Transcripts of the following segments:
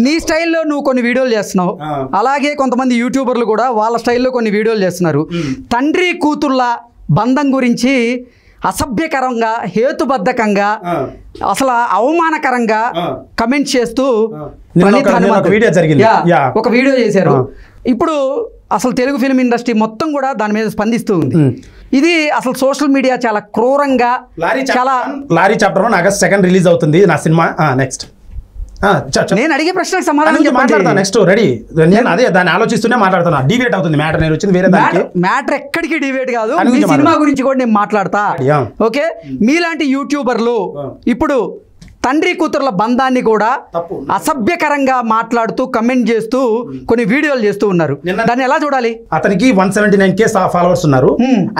నీ స్టైల్లో నువ్వు కొన్ని వీడియోలు చేస్తున్నావు, అలాగే కొంతమంది యూట్యూబర్లు కూడా వాళ్ళ స్టైల్లో కొన్ని వీడియోలు చేస్తున్నారు. తండ్రి కూతుళ్ళ బంధం గురించి అసభ్యకరంగా, హేతుబద్ధకంగా, అసలు అవమానకరంగా కమెంట్ చేస్తూ ఒక వీడియో చేశారు. ఇప్పుడు అసలు తెలుగు ఫిల్మ్ ఇండస్ట్రీ మొత్తం కూడా దాని మీద స్పందిస్తూ ఉంది. ఇది అసలు సోషల్ మీడియా చాలా క్రూరంగా, చాలా లారీ చాప్టర్ 1 ఆగస్ట్ 2 రిలీజ్ అవుతుంది నా సినిమా. నెక్స్ట్ నేను అడిగే ప్రశ్నకు సమాధానం మాట్లాడతా. నెక్స్ట్ రెడీ, నేను అదే దాన్ని ఆలోచిస్తూనే మాట్లాడుతున్నా. డివేట్ అవుతుంది మ్యాటర్, నేను వచ్చింది వేరే దానికి. మ్యాటర్ ఎక్కడికి డివేట్ కాదు, మీ సినిమా గురించి కూడా నేను మాట్లాడతా. ఓకే, మీలాంటి యూట్యూబర్లు ఇప్పుడు తండ్రి కూతుర్ల బంధాన్ని కూడా అసభ్యకరంగా మాట్లాడుతూ కమెంట్ చేస్తూ కొన్ని వీడియోలు చేస్తూ ఉన్నారు. దాన్ని ఎలా చూడాలి? అతనికి 179K ఫాలోవర్స్ ఉన్నారు.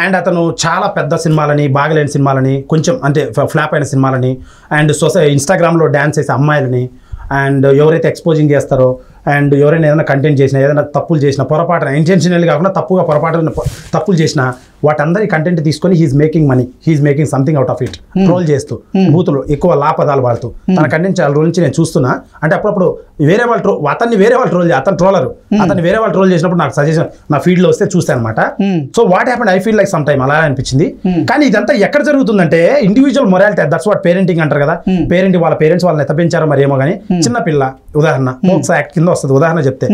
అండ్ అతను చాలా పెద్ద సినిమాలని, బాగలేని సినిమాలని, కొంచెం అంటే ఫ్లాప్ అయిన సినిమాలని, అండ్ ఇన్స్టాగ్రామ్లో డ్యాన్స్ చేసే అమ్మాయిలని, అండ్ ఎవరైతే ఎక్స్పోజింగ్ చేస్తారో, అండ్ ఎవరైనా ఏదైనా కంటెంట్ చేసినా, ఏదైనా తప్పులు చేసినా, పొరపాటున ఇంటెన్షనల్ కాకుండా తప్పుగా పొరపాటున తప్పులు చేసినా, వాటందరి కంటెంట్ తీసుకొని he's making money, he's making something out of it. Troll చేస్తూ, బూతులు ఎక్కువ లాపదాలు వాడుతూ తన కంటెంట్ చాలా రోజుల నుంచి నేను చూస్తున్నా. అంటే అప్పుడప్పుడు వేరే వాళ్ళు అతన్ని వేరే వాళ్ళు ట్రోల్ అతను ట్రోలరు, అతన్ని వేరే వాళ్ళు ట్రోల్ చేసినప్పుడు నాకు సజెషన్ నా ఫీల్డ్లో వస్తే చూస్తాను అనమాట. So what happened, I feel like some time అలా అనిపించింది. కానీ ఇదంతా ఎక్కడ జరుగుతుందంటే individual morality, that's what parenting అంటారు కదా. పేరెంటింగ్ వాళ్ళ పేరెంట్స్ వాళ్ళని ఎంత పెంచారో మరి ఏమో కానీ, చిన్న పిల్ల ఉదాహరణ పోక్సో యాక్ట్ కింద వస్తుంది ఉదాహరణ చెప్తే.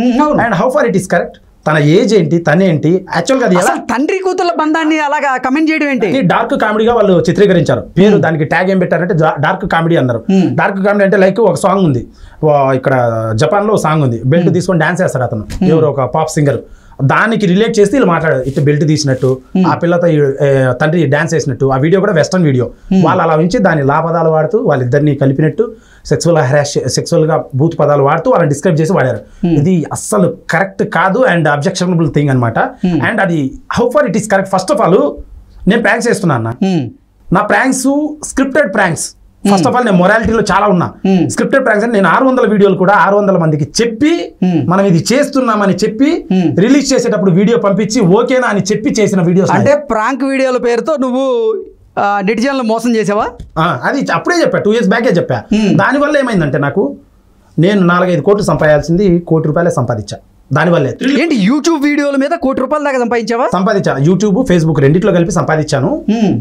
And how far it is correct, తన ఏజ్ ఏంటి, తనేంటి, యాక్చువల్గా అది ఎలా తండ్రి కూతుర్ల బంధాన్ని అలాగా కమెంట్ చేయడం ఏంటి? డార్క్ కామెడీగా వాళ్ళు చిత్రీకరించారు. పేరు దానికి ట్యాగ్ ఏం పెట్టారంటే డార్క్ కామెడీ అన్నారు. డార్క్ కామెడీ అంటే లైక్ ఒక సాంగ్ ఉంది, ఇక్కడ జపాన్లో సాంగ్ ఉంది, బెల్ట్ తీసుకొని డాన్స్ చేస్తాడు అతను, ఎవరు ఒక పాప్ సింగర్. దానికి రిలేట్ చేస్తే వీళ్ళు మాట్లాడారు, ఇట్లా బెల్ట్ తీసినట్టు, ఆ పిల్లతో తండ్రి డాన్స్ చేసినట్టు. ఆ వీడియో కూడా వెస్టర్న్ వీడియో. వాళ్ళు అలా ఉంచి దాని పదాలు వాడుతూ వాళ్ళిద్దరిని కలిపినట్టు సెక్సువల్గా బూత్ పదాలు వాడుతూ వాళ్ళని డిస్క్రైబ్ చేసి వాడారు. ఇది అస్సలు కరెక్ట్ కాదు అండ్ అబ్జెక్షనబుల్ థింగ్ అనమాట. అండ్ అది how far it is correct. First of all నేను ప్రాంక్స్ చేస్తున్నా అన్న, నా pranks scripted pranks. First of all నేను మొరాలిటీలో చాలా ఉన్నా. స్క్రిప్టెడ్ ప్రాంక్స్ అంటే నేను 600 వీడియోలు కూడా 600 మందికి చెప్పి మనం ఇది చేస్తున్నామని చెప్పి రిలీజ్ చేసేటప్పుడు వీడియో పంపించి ఓకేనా అని చెప్పి చేసిన వీడియోస్. అంటే ప్రాంక్ వీడియోల పేరుతో నువ్వు నెటిజన్లు మోసం చేసావా? అది అప్పుడే చెప్పా, 2 years బ్యాకే చెప్పా. దానివల్ల ఏమైందంటే నాకు నేను 4-5 కోట్లు సంపాదించింది, ₹1 కోటి సంపాదించా దానివల్లే. ఏంటి యూట్యూబ్ వీడియోల మీద ₹1 కోటి దాకా సంపాదించావా? సంపాదించా. యూట్యూబ్, ఫేస్బుక్ రెండిట్లో కలిపి సంపాదించాను.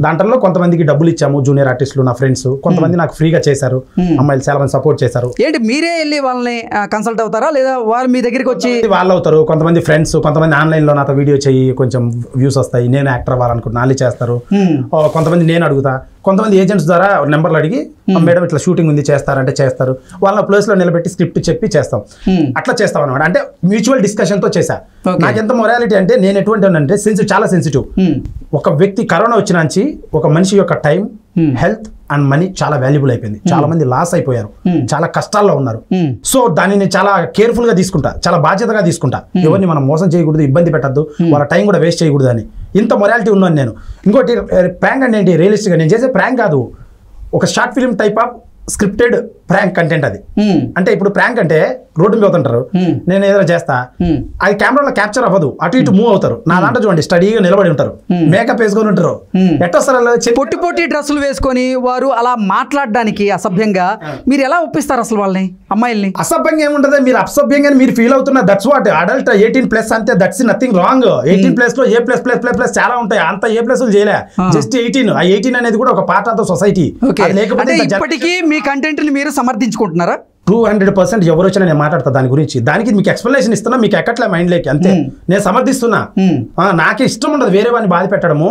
దాంట్లో కొంతమందికి డబ్బులు ఇచ్చాము, జూనియర్ ఆర్టిస్టులు నా ఫ్రెండ్స్, కొంతమంది నాకు ఫ్రీగా చేశారు, అమ్మాయిలు చాలా మంది సపోర్ట్ చేశారు. ఏంటి మీరే వెళ్ళి వాళ్ళని కన్సల్ట్ అవుతారా లేదా వాళ్ళు మీ దగ్గరికి వచ్చి? వాళ్ళు అవుతారు, కొంతమంది ఫ్రెండ్స్, కొంతమంది ఆన్లైన్లో నాతో వీడియో చేయి కొంచెం వ్యూస్ వస్తాయి, నేను యాక్టర్ అవ్వాలనుకుంటున్నా వాళ్ళు చేస్తారు. కొంతమంది నేను అడుగుతా, కొంతమంది ఏజెంట్స్ ద్వారా నెంబర్లు అడిగి మేడం ఇట్లా షూటింగ్ ఉంది చేస్తారంటే చేస్తారు. వాళ్ళ ప్లేస్లో నిలబెట్టి స్క్రిప్ట్ చెప్పి చేస్తాం. అట్లా చేస్తాం అనమాట. అంటే మ్యూచువల్ డిస్కషన్తో చేశా. నాకు ఎంత మొరాలిటీ అంటే నేను ఎటువంటి అంటే చాలా సెన్సిటివ్. ఒక వ్యక్తి కరోనా వచ్చినాంచి ఒక మనిషి యొక్క టైం, హెల్త్ అండ్ మనీ చాలా వాల్యుబుల్ అయిపోయింది. చాలా మంది లాస్ అయిపోయారు, చాలా కష్టాల్లో ఉన్నారు. సో దాన్ని నేను చాలా కేర్ఫుల్ గా తీసుకుంటా, చాలా బాధ్యతగా తీసుకుంటా. ఎవరిని మనం మోసం చేయకూడదు, ఇబ్బంది పెట్టద్దు, వాళ్ళ టైం కూడా వేస్ట్ చేయకూడదు అని ఇంత మొరాలిటీ ఉన్నాను నేను. ఇంకోటి ప్రాంక్ అంటే ఏంటి, రియలిస్టిక్గా నేను చేసే ప్రాంక్ కాదు, ఒక short film type of scripted prank content అది. అంటే ఇప్పుడు ప్రాంక్ అంటే రోడ్డు మీద అవుతుంటారు, నేను ఏదైనా చేస్తా, అది కెమెరాలో క్యాప్చర్ అవ్వదు, అటు ఇటు మూవ్ అవుతారు. నా దాంట్లో చూడండి స్టడీగా నిలబడి ఉంటారు, మేకప్ వేసుకొని ఉంటారు. ఎట్లా పొట్టి పొట్టి డ్రెస్సులు వేసుకొని వారు అలా మాట్లాడడానికి అసభ్యంగా మీరు ఎలా ఒప్పిస్తారు అసలు వాళ్ళని, అమ్మాయిల్ని? అసభ్యంగా ఏముంటుంది, మీరు అసభ్యంగా మీరు ఫీల్ అవుతున్నారు. దట్స్ వాట్ అడల్ట్ 18+ అంతే, దట్స్ నథింగ్ రాంగ్. 18+ లో A++++ చాలా ఉంటాయి, అంత A+ చేయలే, జస్ట్ 18. ఆ 18 అనేది కూడా ఒక పార్ట్ ఆఫ్ ద సొసైటీ. లేకపోతే ఇప్పటికీ మీ కంటెంట్ ని మీరు సమర్థించుకుంటున్నారా? 200% ఎవరు వచ్చినా నేను మాట్లాడతా దాని గురించి. దానికి మీకు ఎక్స్ప్లెనేషన్ ఇస్తున్నా, మీకు ఎక్కట్లే మైండ్లోకి, అంతే. నేను సమర్థిస్తున్నా. నాకే ఇష్టం ఉండదు వేరే వాడిని బాధ పెట్టడము.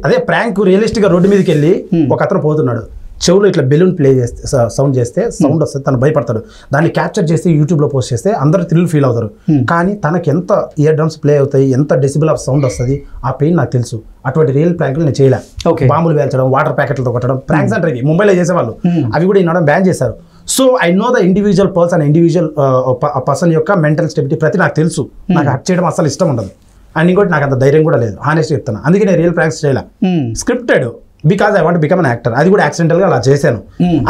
అదే ప్రాంక్ రియలిస్టిక్ గా రోడ్డు మీదకి వెళ్ళి ఒక అతను పోతున్నాడు, చెవులో ఇట్లా బెలూన్ ప్లే చేస్తే సౌండ్ చేస్తే సౌండ్ వస్తుంది, తను భయపడతాడు. దాన్ని క్యాప్చర్ చేసి యూట్యూబ్లో పోస్ట్ చేస్తే అందరూ థ్రిల్ ఫీల్ అవుతారు. కానీ తనకి ఎంత ఇయర్ డ్రమ్స్ ప్లే అవుతాయి, ఎంత డెసిబుల్ ఆఫ్ సౌండ్ వస్తుంది, ఆ పెయిన్ నాకు తెలుసు. అటువంటి రియల్ ప్రాంక్లు నేను చేయలే. బాంబులు వేల్చడం, వాటర్ ప్యాకెట్లతో కొట్టడం ప్రాంక్స్ అంటే ఇవి ముంబైలో చేసేవాళ్ళు, అవి కూడా ఈనాడు బ్యాన్ చేశారు. So I know the individual person, individual person యొక్క మెంటల్ స్టెబిలిటీ ప్రతి నాకు తెలుసు. నాకు హర్ట్ చేయడం అసలు ఇష్టం ఉండదు. అండ్ ఇంకోటి నాకు అంత ధైర్యం కూడా లేదు, హానెస్ట్ చెప్తాను. అందుకే నేను రియల్ ప్రాంక్స్ చేయలే, scripted, because I want become an actor. అది కూడా యాక్సిడెంటల్గా అలా చేశాను.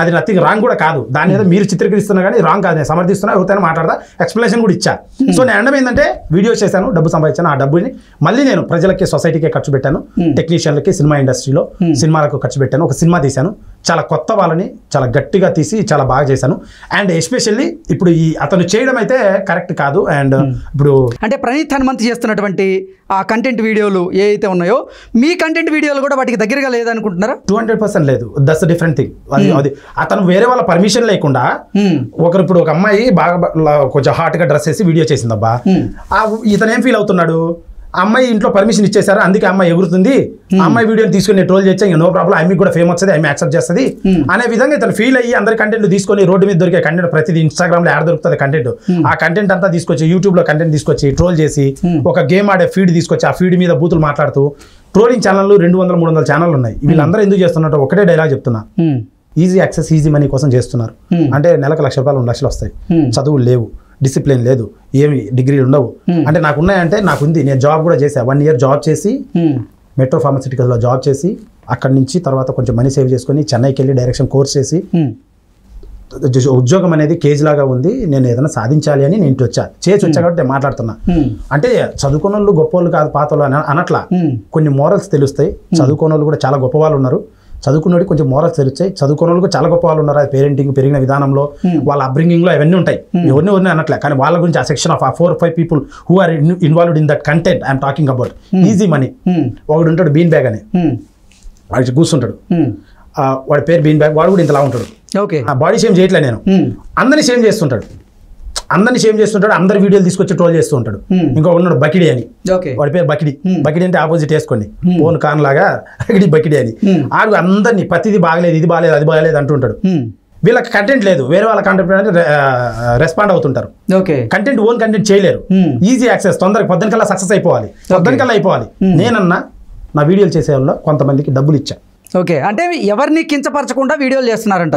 అది నథింగ్ రాంగ్ కూడా కాదు, దాని మీద మీరు చిత్రీకరిస్తున్నా కానీ రాంగ్ కాదు. నేను సమర్థిస్తున్నా, ఎవరితోనే మాట్లాడదా, ఎక్స్ప్లెనేషన్ కూడా ఇచ్చా. సో నేను అనడం ఏంటంటే వీడియోస్ చేశాను, డబ్బు సంపాదించాను. ఆ డబ్బుని మళ్ళీ నేను ప్రజలకి, సొసైటీకి ఖర్చు పెట్టాను. టెక్నీషియన్లకి, సినిమా ఇండస్ట్రీలో సినిమాలకు ఖర్చు పెట్టాను. ఒక సినిమా తీశాను, చాలా కొత్త వాళ్ళని చాలా గట్టిగా తీసి చాలా బాగా చేశాను. అండ్ ఎస్పెషల్లీ ఇప్పుడు ఈ అతను చేయడం అయితే కరెక్ట్ కాదు. అండ్ ఇప్పుడు అంటే ప్రణీత్ హనుమంత్ చేస్తున్నటువంటి ఆ కంటెంట్ వీడియోలు ఏ అయితే ఉన్నాయో మీ కంటెంట్ వీడియోలు కూడా వాటికి దగ్గరగా లేదనుకుంటున్నారా? 200% లేదు. That's different thing. అది అతను వేరే వాళ్ళ పర్మిషన్ లేకుండా ఒకరు ఇప్పుడు ఒక అమ్మాయి బాగా కొంచెం హాట్ గా డ్రెస్ వేసి వీడియో చేసిందబ్బా, ఇతను ఏం ఫీల్ అవుతున్నాడు, ఆ అమ్మాయి ఇంట్లో పర్మిషన్ ఇచ్చేసారు అందుకే అమ్మాయి ఎగురుతుంది, ఆ అమ్మాయి వీడియోని తీసుకుని ట్రోల్ చేస్తే ఇంకా నో ప్రాబ్లం, ఆమె కూడా ఫేమ్ వస్తుంది, ఆమె యాక్సెప్ట్ చేస్తుంది అనే విధంగా ఇతను ఫీల్ అయ్యి అందరి కంటెంట్ తీసుకొని రోడ్డు మీద దొరికే కంటెంట్ ప్రతిదీ ఇన్స్టాగ్రామ్ లో యాడ్ దొరుకుతుంది కంటెంట్, ఆ కంటెంట్ అంతా తీసుకొచ్చి యూట్యూబ్ లో కంటెంట్ తీసుకొచ్చి ట్రోల్ చేసి ఒక గేమ్ ఆడే ఫీడ్ తీసుకొచ్చి ఆ ఫీడ్ మీద బూతులు మాట్లాడుతూ ట్రోలింగ్ ఛానల్ 200-300 ఛానల్ ఉన్నాయి. వీళ్ళందరూ ఎందుకు చేస్తున్నట్టు ఒకటే డైలాగ్ చెప్తున్నా, ఈజీ యాక్సెస్ ఈజీ మనీ కోసం చేస్తున్నారు. అంటే నెలకు ₹1,00,000 2,00,000 వస్తాయి, చదువులు లేవు, డిసిప్లిన్ లేదు, ఏమి డిగ్రీలు ఉండవు. అంటే నాకు ఉన్నాయంటే నాకు ఉంది, నేను జాబ్ కూడా చేసా, 1 year జాబ్ చేసి మెట్రో ఫార్మస్యూటికల్స్లో జాబ్ చేసి అక్కడి నుంచి తర్వాత కొంచెం మనీ సేవ్ చేసుకొని చెన్నైకి వెళ్ళి డైరెక్షన్ కోర్స్ చేసి ఉద్యోగం అనేది కేజీ లాగా ఉంది, నేను ఏదైనా సాధించాలి అని నేను వచ్చా కాబట్టి నేను మాట్లాడుతున్నా. అంటే చదువుకున్న వాళ్ళు గొప్ప వాళ్ళు కాదు పాత వాళ్ళు అనట్లా, కొన్ని మోరల్స్ తెలుస్తాయి. చదువుకున్న వాళ్ళు కూడా చాలా గొప్ప వాళ్ళు ఉన్నారు, చదువుకున్నోడి కొంచెం మోరల్స్ తెలుస్తాయి. చదువుకున్న వాళ్ళు చాలా గొప్ప వాళ్ళు ఉన్నారు, అది పేరెంటింగ్ పెరిగిన విధానంలో వాళ్ళ అప్బ్రింగింగ్ లో అవన్నీ ఉంటాయి, ఎవరిని అనట్లే. కానీ వాళ్ళ గురించి ఆ section of 4 or 5 people who are involved in that content I'm talking about. Easy money ఒకడు ఉంటాడు బీన్ బ్యాగ్ అని, వాడికి కూర్చుంటాడు, వాడి పేరు బీన్ బ్యాగ్, వాడు కూడా ఇంతలా ఉంటాడు. బాడీ షేమ్ చేయట్లే నేను, అందరినీ షేమ్ చేస్తుంటాడు, అందరి వీడియోలు తీసుకొచ్చి ట్రోల్ చేస్తూ ఉంటాడు. ఇంకో ఉన్నాడు బకిడి అని, వాడి పేరు బకిడి అంటే ఆపోజిట్ వేసుకోండి, ఫోన్ కాన్ లాగా బకిడి అని. ఆడు అందరినీ ప్రతిదీ బాగలేదు, ఇది బాగలేదు, అది బాగలేదు అంటుంటాడు. వీళ్ళకి కంటెంట్ లేదు, వేరే వాళ్ళ కంటెంట్ రెస్పాండ్ అవుతుంటారు. కంటెంట్ ఓన్ కంటెంట్ చేయలేరు. ఈజీ యాక్సెస్, తొందరగా పొద్దునకల్లా సక్సెస్ అయిపోవాలి, నేనన్నా నా వీడియోలు చేసే వాళ్ళు కొంతమందికి డబ్బులు ఇచ్చా. ఓకే, అంటే ఎవరిని కించపరచకుండా వీడియోలు చేస్తున్నారంట,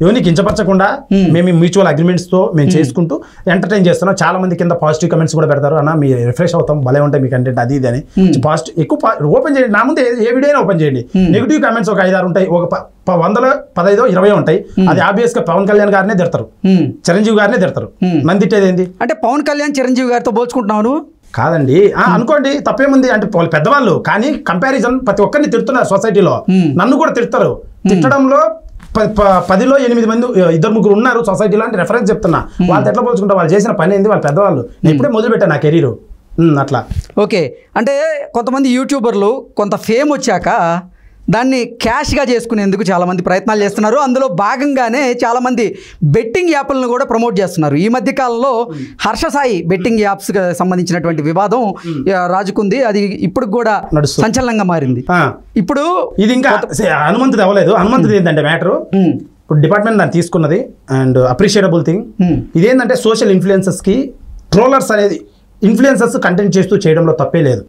ఎవరిని కించపరచకుండా మేము మ్యూచువల్ అగ్రిమెంట్స్ తో మేము చేసుకుంటూ ఎంటర్టైన్ చేస్తున్నాం. చాలా మంది కింద పాజిటివ్ కమెంట్స్ కూడా పెడతారు, అన్న మీరు రిఫ్రెష్ అవుతాం, భలే ఉంటాయి మీ కంటెంట్ అది ఇది అని. పాజిటివ్ ఎక్కువ ఓపెన్ చేయండి, నా ముందు ఏ వీడియో అయినా ఓపెన్ చేయండి. నెగిటివ్ కమెంట్స్ ఒక 5-6 ఉంటాయి, ఒక 100, 15, 20 ఉంటాయి. అది ఆబ్వియస్ గా పవన్ కళ్యాణ్ గారినే తిడతారు, చిరంజీవి గారినే తిడతారు. నన్ను తిట్టేది ఏంటి అంటే పవన్ కళ్యాణ్ చిరంజీవి గారితో పోల్చుకుంటున్నావు కాదండి, అనుకోండి తప్పేముంది, అంటే వాళ్ళు పెద్దవాళ్ళు, కానీ కంపారిజన్ ప్రతి ఒక్కరిని తిడుతున్నారు సొసైటీలో, నన్ను కూడా తిడతారు. తిట్టడంలో 10లో 8 మంది 2-3 ఉన్నారు సొసైటీలో అంటే రెఫరెన్స్ చెప్తున్నా. వాళ్ళతో ఎట్లా పోల్చుకుంటా, వాళ్ళు చేసిన పని ఏంది, వాళ్ళు పెద్దవాళ్ళు, నేను ఇప్పుడే మొదలు పెట్టాను నా కెరీర్ అట్లా. ఓకే, అంటే కొంతమంది యూట్యూబర్లు కొంత ఫేమ్ వచ్చాక దాన్ని క్యాష్గా చేసుకునేందుకు చాలామంది ప్రయత్నాలు చేస్తున్నారు. అందులో భాగంగానే చాలామంది బెట్టింగ్ యాప్లను కూడా ప్రమోట్ చేస్తున్నారు. ఈ మధ్య కాలంలో హర్షసాయి బెట్టింగ్ యాప్స్ సంబంధించినటువంటి వివాదం రాజుకుంది, అది ఇప్పుడు కూడా సంచలనంగా మారింది. ఇప్పుడు ఇది ఇంకా హనుమంతుడు అవ్వలేదు. హనుమంతుడు ఏంటంటే మ్యాటర్, ఇప్పుడు డిపార్ట్మెంట్ దాన్ని తీసుకున్నది అండ్ అప్రిషియేటబుల్ థింగ్. ఇదేంటంటే సోషల్ ఇన్ఫ్లుయెన్సర్స్కి ట్రోలర్స్ అనేది ఇన్ఫ్లుయెన్సర్స్ కంటెంట్ చేస్తూ చేయడంలో తప్పే లేదు.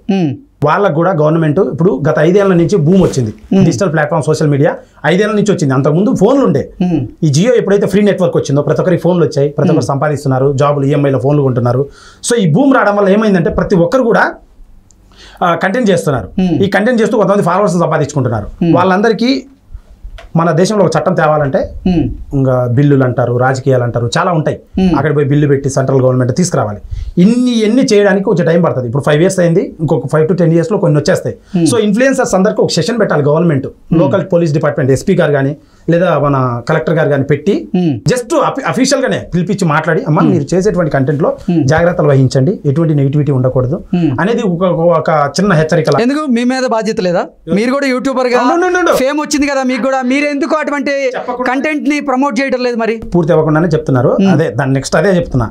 వాళ్ళకు కూడా గవర్నమెంట్ ఇప్పుడు గత 5 ఏళ్ల నుంచి భూమి వచ్చింది, డిజిటల్ ప్లాట్ఫామ్ సోషల్ మీడియా 5 ఏళ్ల నుంచి వచ్చింది. అంతకుముందు ఫోన్లు ఉండే, ఈ జియో ఎప్పుడైతే ఫ్రీ నెట్వర్క్ వచ్చిందో ప్రతి ఒక్కరికి ఫోన్లు వచ్చాయి, ప్రతి ఒక్కరు సంపాదిస్తున్నారు, జాబులు ఈఎంఐలో ఫోన్లు కొంటున్నారు. సో ఈ భూమి రావడం వల్ల ఏమైందంటే ప్రతి ఒక్కరు కూడా కంటెంట్ చేస్తున్నారు. ఈ కంటెంట్ చేస్తూ కొంతమంది ఫాలోవర్స్ సంపాదించుకుంటున్నారు. వాళ్ళందరికీ మన దేశంలో ఒక చట్టం తేవాలంటే ఇంకా బిల్లులు అంటారు, రాజకీయాలు అంటారు, చాలా ఉంటాయి. అక్కడ పోయి బిల్లు పెట్టి సెంట్రల్ గవర్నమెంట్ తీసుకురావాలి. ఇన్ని చేయడానికి కొంచెం టైం పడుతుంది. ఇప్పుడు 5 years అయింది, ఇంకొక 5 to 10 years లో కొన్ని వచ్చేస్తాయి. సో ఇన్ఫ్లుయెన్సర్స్ అందరికీ ఒక సెషన్ పెట్టాలి government, local police department SP గారు కానీ లేదా మన కలెక్టర్ గారు కానీ పెట్టి జస్ట్ అఫీషియల్ గానే పిలిపించి మాట్లాడి, అమ్మ మీరు చేసేటువంటి కంటెంట్ లో జాగ్రత్తలు వహించండి, ఎటువంటి నెగిటివిటీ ఉండకూడదు అనేది ఒక చిన్న హెచ్చరిక. ఎందుకు మీ మీద బాధ్యత లేదా? మీరు కూడా యూట్యూబర్ గా ఫేమ్ వచ్చింది కదా మీకు కూడా, మీరు ఎందుకు అటువంటి కంటెంట్ ని ప్రమోట్ చేయడం లేదు? మరి పూర్తి అవ్వకుండానే చెప్తున్నారు. అదే దాని నెక్స్ట్ అదే చెప్తున్నా,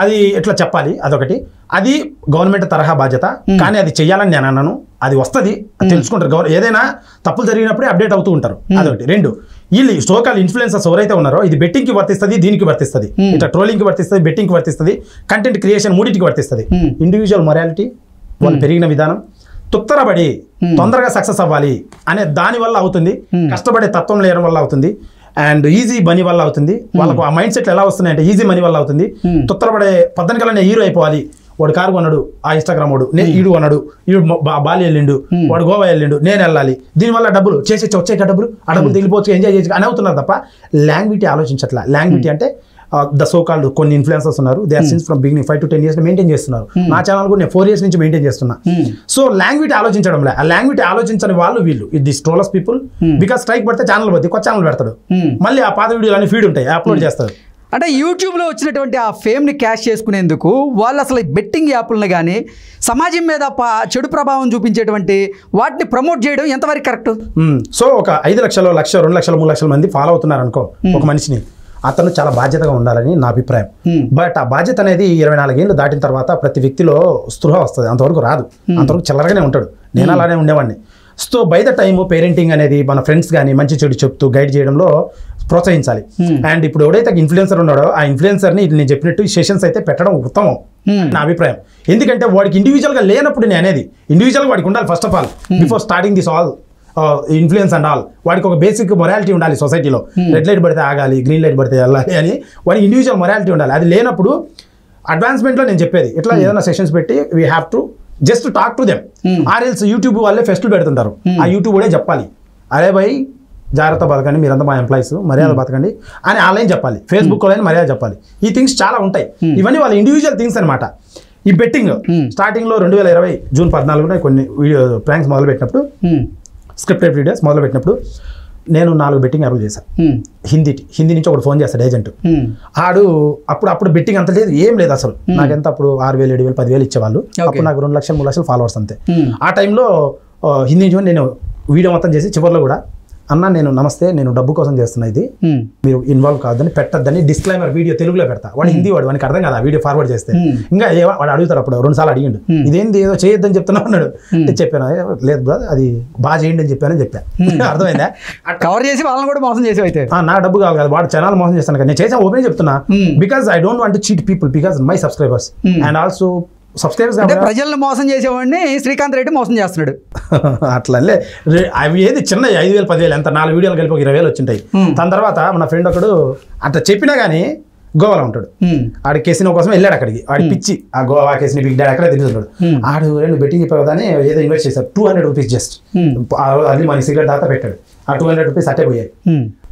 అది ఎట్లా చెప్పాలి అదొకటి, అది గవర్నమెంట్ తరహా బాధ్యత. కానీ అది చెయ్యాలని నేను అన్నాను, అది వస్తుంది, తెలుసుకుంటారు. ఏదైనా తప్పులు జరిగినప్పుడే అప్డేట్ అవుతూ ఉంటారు, అదొకటి. 2, వీళ్ళు సోకాల్ ఇన్ఫ్లుయెన్సర్స్ ఎవరైతే ఉన్నారో ఇది బెట్టింగ్ కి వర్తిస్తుంది, దీనికి వర్తిస్తుంది, ఇట్లా ట్రోలింగ్ కి వర్తిస్తుంది, బెట్టింగ్ కి వర్తిస్తుంది, కంటెంట్ క్రియేషన్ మూడింటికి వర్తిస్తుంది. ఇండివిజువల్ మొరాలిటీ, వాళ్ళు పెరిగిన విధానం, తుత్తరబడి తొందరగా సక్సెస్ అవ్వాలి అనే దాని వల్ల అవుతుంది, కష్టపడే తత్వం లేయడం వల్ల అవుతుంది, అండ్ ఈజీ మనీ వల్ల అవుతుంది. వాళ్ళకు ఆ మైండ్ సెట్లు ఎలా వస్తున్నాయంటే ఈజీ మనీ వల్ల అవుతుంది. తుత్తరపడే పద్దనికల్లా హీరో అయిపోవాలి, వాడు కారు కొన్నాడు, ఆ ఇన్స్టాగ్రామ్ వాడు ఈడు కొన్నాడు, ఈడు బాలి వెళ్ళిండు, వాడు గోవా వెళ్ళిండు, నేను వెళ్ళాలి, దీనివల్ల డబ్బులు చేసి వచ్చాక డబ్బులు, ఆ డబ్బులు తెలిపోవచ్చు, ఎంజాయ్ చేయొచ్చు అని అవుతున్నారు తప్ప లాంగ్విటీ ఆలోచించట్లా. లాంగ్విటీ అంటే ద సో కాల్డ్ కొన్ని ఇన్ఫ్లుయెన్సర్స్ ఉన్నారు. They are since from beginning 5 to 10 years maintain చేస్తున్నారు. నా ఛానల్ కూడా నేను 4 years నుంచి మెయింటైన్ చేస్తున్నా. సో లాంగ్వేజ్ ఆలోచించడం లే, ఆ లాంగ్వేజ్ ఆలోచించని వాళ్ళు వీళ్ళు this trollers people. Because strike పడితే ఛానల్ పోతే కొత్త ఛానల్ పెడతాడు, మళ్ళీ ఆ పాత వీడియోలు అన్ని ఫీడ్ ఉంటాయి అప్లోడ్ చేస్తారు. అంటే యూట్యూబ్లో వచ్చినటువంటి ఆ ఫేమ్ని క్యాష్ చేసుకునేందుకు వాళ్ళు అసలు బెట్టింగ్ యాప్లను కానీ సమాజం మీద చెడు ప్రభావం చూపించేటువంటి వాటిని ప్రమోట్ చేయడం ఎంతవరకు కరెక్ట్? సో ఒక 5 లక్షలు, 1 లక్ష, 2 లక్షలు, 3 లక్షల మంది ఫాలో అవుతున్నారు అనుకో ఒక మనిషిని, అతను చాలా బాధ్యతగా ఉండాలని నా అభిప్రాయం. బట్ ఆ బాధ్యత అనేది 24 ఏళ్ళు దాటిన తర్వాత ప్రతి వ్యక్తిలో స్పృహ వస్తుంది, అంతవరకు రాదు. అంతవరకు చిల్లరగానే ఉంటాడు. నేను అలానే ఉండేవాడిని. So by the time parenting అనేది మన ఫ్రెండ్స్ కానీ మంచి చెడు చెప్తూ గైడ్ చేయడంలో ప్రోత్సహించాలి. అండ్ ఇప్పుడు ఎవడైతే ఇన్ఫ్లుయెన్సర్ ఉన్నాడో ఆ ఇన్ఫ్లుయెన్సర్ని నేను చెప్పినట్టు ఈ సెషన్స్ అయితే పెట్టడం ఉత్తమం నా అభిప్రాయం. ఎందుకంటే వాడికి ఇండివిజువల్గా లేనప్పుడు నేను అనేది ఇండివిజువల్గా వాడికి ఉండాలి. First of all before starting this all influence and all, వాడికి ఒక బేసిక్ మొరాలిటీ ఉండాలి సొసైటీలో. రెడ్ లైట్ పడితే ఆగాలి, గ్రీన్ లైట్ పడితే వెళ్ళాలి అని వాడికి ఇండివిజువల్ మొరాలిటీ ఉండాలి. అది లేనప్పుడు అడ్వాన్స్మెంట్లో నేను చెప్పేది ఇట్లా ఏదైనా సెషన్స్ పెట్టి we have to just talk to them. ఆర్ఎల్స్ యూట్యూబ్ వాళ్ళే ఫెస్టులు పెడుతుంటారు, ఆ యూట్యూబ్ కూడా చెప్పాలి అరే భయ్ జాగ్రత్త బతకండి, మీరంతా మా ఎంప్లాయీస్, మర్యాద బతకండి అని ఆన్లైన్ చెప్పాలి, ఫేస్బుక్లో మర్యాద చెప్పాలి. ఈ థింగ్స్ చాలా ఉంటాయి. ఇవన్నీ వాళ్ళ ఇండివిజువల్ థింగ్స్ అనమాట. ఈ బెట్టింగ్ స్టార్టింగ్లో 2020 జూన్ 14 కొన్ని వీడియో ప్రాంక్స్ మొదలుపెట్టినప్పుడు, స్క్రిప్టెడ్ వీడియోస్ మొదలుపెట్టినప్పుడు నేను 4 బెట్టింగ్ యాప్లు చేశాను. హిందీ నుంచి ఒకటి ఫోన్ చేస్తాడు ఏజెంట్. ఆడు అప్పుడు బెట్టింగ్ అంత లేదు, ఏం లేదు అసలు. నాకెంత అప్పుడు 6,000, 7,000, 10,000 ఇచ్చేవాళ్ళు. అప్పుడు నాకు 2 లక్షలు, 3 లక్షలు ఫాలోవర్స్ అంతే. ఆ టైంలో హిందీ నుంచి నేను వీడియో మొత్తం చేసి చివరిలో కూడా అన్న నేను నమస్తే, నేను డబ్బు కోసం చేస్తున్నా, ఇది మీరు ఇన్వాల్వ్ కావద్దని పెట్టద్దని డిస్క్లైమర్ వీడియో తెలుగులో పెడతా. వాడు హిందీ వాడు, వానికి అర్థం కాదు ఆ వీడియో ఫార్వర్డ్ చేస్తే. ఇంకా వాడు అడుగుతారు, అప్పుడు 2 సార్లు అడిగిండు, ఇదేంది ఏదో చేయొద్దని చెప్తున్నా అన్నాడు. చెప్పాను లేదు బ్రదర్ అది బాగా చేయండి అని చెప్పాను. అర్థమైందా? కవర్ చేసి వాళ్ళని కూడా మోసం చేసి అయితే నా డబ్బు కావాలి కదా, వాడు ఛానల్ మోసం చేస్తాను కదా. నేను చేసాను, ఓపెన్ చెప్తున్నా. Because I don't want to cheat people, because my subscribers and also subscribers. అంటే ప్రజలను మోసం చేసేవాడిని శ్రీకాంత్ రెడ్డి మోసం చేస్తున్నాడు. అట్లా అవి ఏది చిన్న 5,000, 10,000 ఎంత 4 వీడియోలు కలిపి 20,000 వచ్చింటాయి. దాని తర్వాత మన ఫ్రెండ్ ఒకడు అట్లా చెప్పినా కానీ గోవాలో ఉంటాడు. ఆడి కేసినో కోసం వెళ్ళాడు అక్కడికి. ఆడి పిచ్చి ఆ గోవా కేసిని బిగ్ డాడ్ అక్కడే తిరుగుతున్నాడు. ఆడు 2 బెట్టింగ్ చెప్పావు కదా అని ఏదో ఇన్వెస్ట్ చేశారు. 200 రూపీస్ జస్ట్ అది మన సిగరెట్ దాకా పెట్టాడు. ఆ 200 రూపీస్ అట్టే పోయాయి.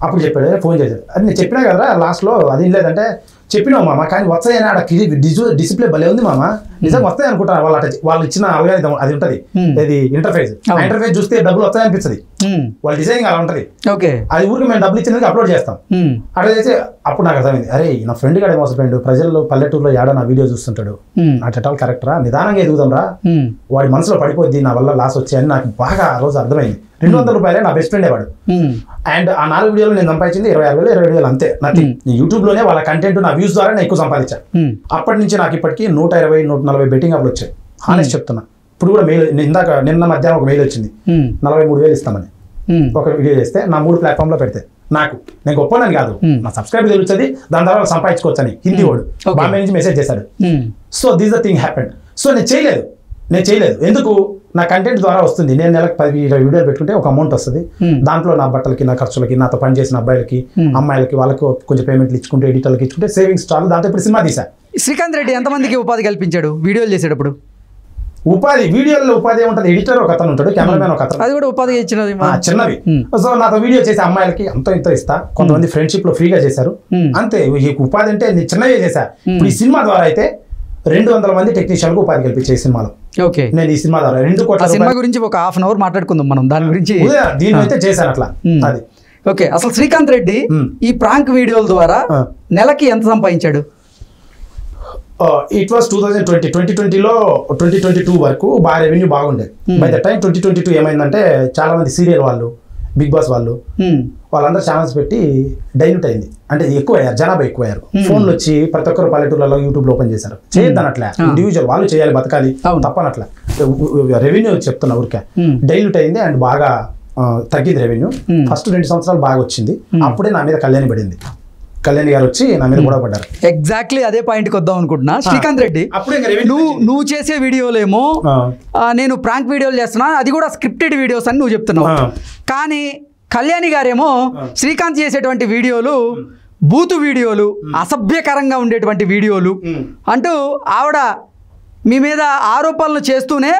అప్పుడు చెప్పాడు, ఫోన్ చేశాడు. అది నేను చెప్పినా కదా లాస్ట్లో, అది లేదంటే చెప్పినావు మామ కానీ వస్తాయని ఆడ డిసిప్లే భలే ఉంది మామ, నిజంగా వస్తాయి అనుకుంటారు వాళ్ళు ఇచ్చిన అల్గారిథం అది ఉంటుంది, ఇది ఇంటర్ఫేస్. ఆ ఇంటర్ఫేస్ చూస్తే డబ్బులు వస్తాయి అనిపిస్తుంది, వాళ్ళ డిజైనింగ్ అలా ఉంటుంది. అది ఊరికి మేము డబ్బులు ఇచ్చినందుకు అప్లోడ్ చేస్తాం. అట్లా చేసి అప్పుడు నాకు అర్థమైంది, అరే నా ఫ్రెండ్ గాడే మోసపోయిండు, ప్రజల్లో పల్లెటూరులో ఏడో నా వీడియో చూస్తుంటాడు, నా చట్టాలు కరెక్టరా, నిదానంగా ఎదుగుదాం రా, వాడి మనసులో పడిపోద్ది నా వల్ల లాస్ వచ్చాయని నాకు బాగా ఆ రోజు అర్థమైంది. 200 రూపాయలే నా బెస్ట్ ఫ్రెండ్ వాడు. అండ్ ఆ 4 వీడియోలు నేను సంపాదించింది 26,000, 27,000 అంతే. నథింగ్. యూట్యూబ్ లోనే వాళ్ళ కంటెంట్ నా వ్యూస్ ద్వారా నేను ఎక్కువ సంపాదించాను. అప్పటి నుంచి నాకు ఇప్పటికీ 120, 140 బెట్టింగ్ యాప్లు వచ్చాయి. హానెస్ట్ చెప్తున్నా. ఇప్పుడు కూడా మెయిల్, నిన్న మధ్యాహ్నం ఒక మెయిల్ వచ్చింది, 43,000 ఇస్తామని. ఒక వీడియో చేస్తే నా 3 ప్లాట్ఫామ్లో పెడితే నాకు, నేను గొప్పనని కాదు, నా సబ్స్క్రైబర్ తెలుస్తుంది, దాని ద్వారా సంపాదించుకోవచ్చు అని హిందీ వాడు బాంబే నుంచి మెసేజ్ చేశాడు. So this the thing happened. So నేను చేయలేదు. ఎందుకు? నా కంటెంట్ ద్వారా వస్తుంది. నేను నెలకు 10-20 వీడియోలు పెట్టుకుంటే ఒక అమౌంట్ వస్తుంది. దాంట్లో నా బట్టలకి, నా ఖర్చులకి, నాతో పనిచేసిన అబ్బాయిలకి, అమ్మాయిలకి, వాళ్ళకు కొంచెం పేమెంట్లు ఇచ్చుకుంటే, ఎడిటర్లకి ఇచ్చుకుంటే సేవింగ్స్ చాలు. దాంతో ఇప్పుడు సినిమా తీసా. శ్రీకాంత్ రెడ్డి ఎంతమందికి ఉపాధి కల్పించాడు వీడియోలు చేసేటప్పుడు? వీడియోలో ఉపాధి ఏముంటుంది, ఎడిటర్ ఒక అతను ఉంటాడు, కెమెరామెన్ ఒక అతను, అది కూడా ఉపాధి ఇచ్చినది చిన్నవి. సో నాతో వీడియో చేసే అమ్మాయిలకి ఇంత ఇస్తా. కొంతమంది ఫ్రెండ్షిప్ లో ఫ్రీగా చేశారు అంతే. ఉపాధి అంటే నేను చిన్నవే చేశా. ఇప్పుడు ఈ సినిమా ద్వారా అయితే 200 మంది టెక్నీషియన్లకు ఉపాధి కల్పించే సినిమాలో. ఓకే, నేను ఈ సినిమా ద్వారా 2 కోట్ల సినిమా గురించి ఒక ½ అవర్ మాట్లాడుకుందాం మనం దాని గురించి. దీని అయితే చేశాను అట్లా. అది ఓకే. అసలు శ్రీకాంత్ రెడ్డి ఈ ప్రాంక్ వీడియోల ద్వారా నెలకి ఎంత సంపాదించాడు? ఇట్ వాస్ 2020లో 2022 వరకు బాగా రెవెన్యూ బాగుండేది. బై ద టైం 2022 ఏమైందంటే చాలా మంది సీరియల్ వాళ్ళు, బిగ్ బాస్ వాళ్ళందరూ ఛానల్స్ పెట్టి డైల్యూట్ అయింది. అంటే ఎక్కువయ్యారు, జనాభా ఎక్కువయ్యారు. ఫోన్లు వచ్చి ప్రతి ఒక్కరు పల్లెటూర్లలో యూట్యూబ్లో ఓపెన్ చేశారు. చేయొద్దనట్లే, ఇండివిజువల్ వాళ్ళు చేయాలి, బతకాలి, తప్పనట్లా. రెవెన్యూ చెప్తున్నా ఊరికే డైల్యూట్ అయింది అండ్ బాగా తగ్గింది రెవెన్యూ. ఫస్ట్ 2 సంవత్సరాలు బాగా వచ్చింది. అప్పుడే నా మీద కళ్యాణి పడింది. కళ్యాణ్ గారు వచ్చి నా మీద కూడా పడ్డారు. ఎగ్జాక్ట్లీ అదే పాయింట్కి వద్దాం అనుకుంటున్నా. శ్రీకాంత్ రెడ్డి, నువ్వు చేసే వీడియోలేమో నేను ప్రాంక్ వీడియోలు చేస్తున్నా, అది కూడా స్క్రిప్టెడ్ వీడియోస్ అని నువ్వు చెప్తున్నావు. కానీ కళ్యాణి గారేమో శ్రీకాంత్ చేసేటువంటి వీడియోలు బూతు వీడియోలు, అసభ్యకరంగా ఉండేటువంటి వీడియోలు అంటూ ఆవిడ మీ మీద ఆరోపణలు చేస్తూనే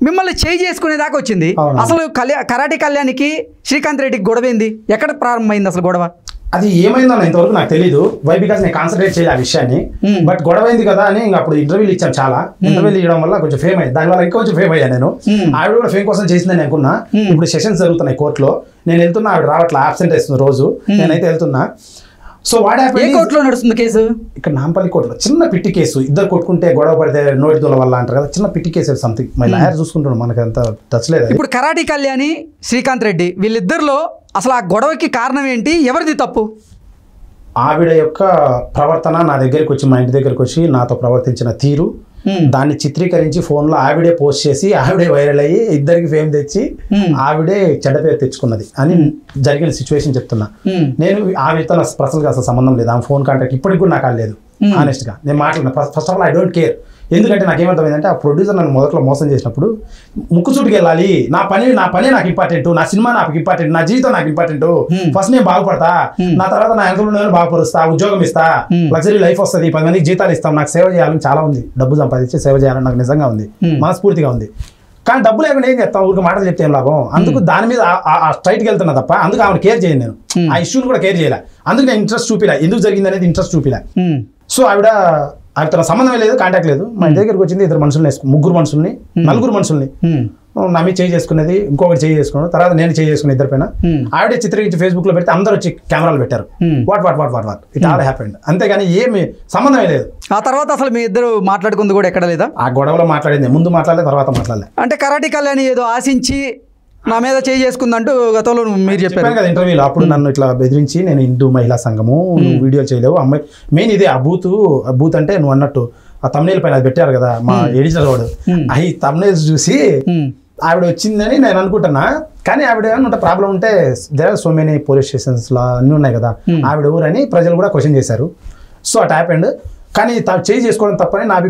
మిమ్మల్ని చేసుకునేదాకా వచ్చింది. అసలు కరాటే కళ్యాణికి శ్రీకాంత్ రెడ్డికి గొడవ ఏంది? ఎక్కడ ప్రారంభమైంది అసలు గొడవ? అది ఏమైందన్న ఇంతవరకు నాకు తెలియదు. వై బికాస్ నేను కాన్సన్ట్రేట్ చేయాలి ఆ విషయాన్ని. బట్ గొడవ అయింది కదా అని ఇంకా అప్పుడు ఇంటర్వ్యూలు ఇచ్చాను చాలా. ఇంటర్వ్యూలు ఇవ్వడం వల్ల కొంచెం ఫేమ్ అయ్యింది. దానివల్ల ఇంకొంచెం ఫేమ్ అయ్యాను నేను. ఆవిడ కూడా ఫేమ్ కోసం చేసిందని అనుకున్నా. ఇప్పుడు సెషన్స్ జరుగుతున్నాయి కోర్టులో. నేను వెళ్తున్నా, ఆవిడ రావట్లా, ఆబ్సెంట్ వేస్తుంది రోజు. నేనైతే వెళ్తున్నా. సో ఏ కోర్టులో నడుస్తుంది కేసు? ఇక్కడ నాంపల్లి కోర్టులో చిన్న పిట్టి కేసు. ఇద్దరు కొట్టుకుంటే గొడవ పడితే నోటి దూల వల్ల అంటారు కదా, చిన్న పిట్టి కేసు సంథింగ్. మై లాయర్ చూసుకుంటున్నాడు, మనకు అంత టచ్ లేదు. ఇప్పుడు కరాటి కళ్యాణి, శ్రీకాంత్ రెడ్డి వీళ్ళిద్దరిలో అసలు ఆ గొడవకి కారణం ఏంటి? ఎవరిది తప్పు? ఆవిడ యొక్క ప్రవర్తన, నా దగ్గరికి వచ్చి, మా ఇంటి దగ్గరికి వచ్చి నాతో ప్రవర్తించిన తీరు, దాన్ని చిత్రీకరించి ఫోన్లో ఆవిడే పోస్ట్ చేసి ఆవిడే వైరల్ అయ్యి ఇద్దరికి ఫేమ్ తెచ్చి ఆవిడే చెడ్డ పేరు తెచ్చుకున్నది అని జరిగిన సిచ్యువేషన్ చెప్తున్నా. నేను ఆవిడతో నాకు పర్సనల్గా అసలు సంబంధం లేదు. ఆమె ఫోన్ కాంటాక్ట్ ఇప్పటికి కూడా నాకు లేదు. ఆనెస్ట్గా నేను మాట్లాడిన. First of all I don't care. ఎందుకంటే నాకు ఏమంటామైందంటే ఆ ప్రొడ్యూసర్ నన్ను మొదట్లో మోసం చేసినప్పుడు ముక్కుసూటికి వెళ్ళాలి, నా పని నాకు ఇంపార్టెంట్, నా సినిమా నాకు ఇంపార్టెంట్, నా జీవితం నాకు ఇంపార్టెంట్, ఫస్ట్ నేను బాగుపడతా, నా తర్వాత నా ఎంతో బాగుపరుస్తా, ఉద్యోగం ఇస్తా, లగ్జరీ లైఫ్ వస్తుంది, 10 మందికి జీతాలు ఇస్తాం, నాకు సేవ చేయాలని చాలా ఉంది, డబ్బు సంపాదించి సేవ చేయాలని నాకు నిజంగా ఉంది, మనస్ఫూర్తిగా ఉంది. కానీ డబ్బు లేకుండా ఏం చేస్తాం, ఊరికి మాటలు చెప్తే ఏం లాభం. అందుకు దాని మీద స్ట్రైట్కి వెళ్తున్నా తప్ప అందుకు ఆమెను కేర్ చేయను నేను. ఆ ఇష్యూని కూడా కేర్ చేయలే. అందుకు నేను ఇంట్రెస్ట్ చూపిలే, ఎందుకు జరిగింది అనేది ఇంట్రెస్ట్ చూపిలే. సో ఆవిడతో సంబంధం లేదు, కాంటాక్ట్ లేదు. మా ఇంటి దగ్గరికి వచ్చింది, 2 మనుషుల్ని, 3 మనుషుల్ని, 4 మనుషుల్ని నా మీద చేయి చేసుకునేది, ఇంకొకటి చేయి చేసుకున్నాను, తర్వాత నేను చేయి చేసుకుని ఇద్దరు పైన. ఆవిడే చిత్రీకరించి ఫేస్బుక్ లో పెడితే అందరూ వచ్చి కెమెరాలు పెట్టారు. What it all happened. అంతేగాని ఏమి సంబంధమే లేదు. ఆ తర్వాత అసలు మీ ఇద్దరు మాట్లాడుకుంది కూడా ఎక్కడ లేదా? ఆ గొడవలో మాట్లాడింది, ముందు మాట్లాడలేదు, తర్వాత మాట్లాడలే. అంటే కరాటి కళ్యాణి ఏదో ఆశించి నా మీద చేయి చేసుకుందంటూ గతంలో మీరు చెప్పారు కదా ఇంటర్వ్యూలో. అప్పుడు నన్ను ఇట్లా బెదిరించి, నేను హిందూ మహిళా సంఘము, నువ్వు వీడియో చేయలేవు, అమ్మాయి మెయిన్ ఇదే. ఆ బూత్ అంటే నువ్వు అన్నట్టు ఆ తమ్నేల్ పైన అది పెట్టారు కదా మా ఎడిటర్ వాడు, అవి తమ్నేల్స్ చూసి ఆవిడ వచ్చిందని నేను అనుకుంటున్నా. కానీ ఆవిడ ఏమన్నా ప్రాబ్లం ఉంటే there are so many police stations లా అన్నీ ఉన్నాయి కదా, ఆవిడ ఊరని ప్రజలు కూడా క్వశ్చన్ చేశారు. So it happened. కానీ చేయి చేసుకోవడం తప్పని నా అభిప్రాయం.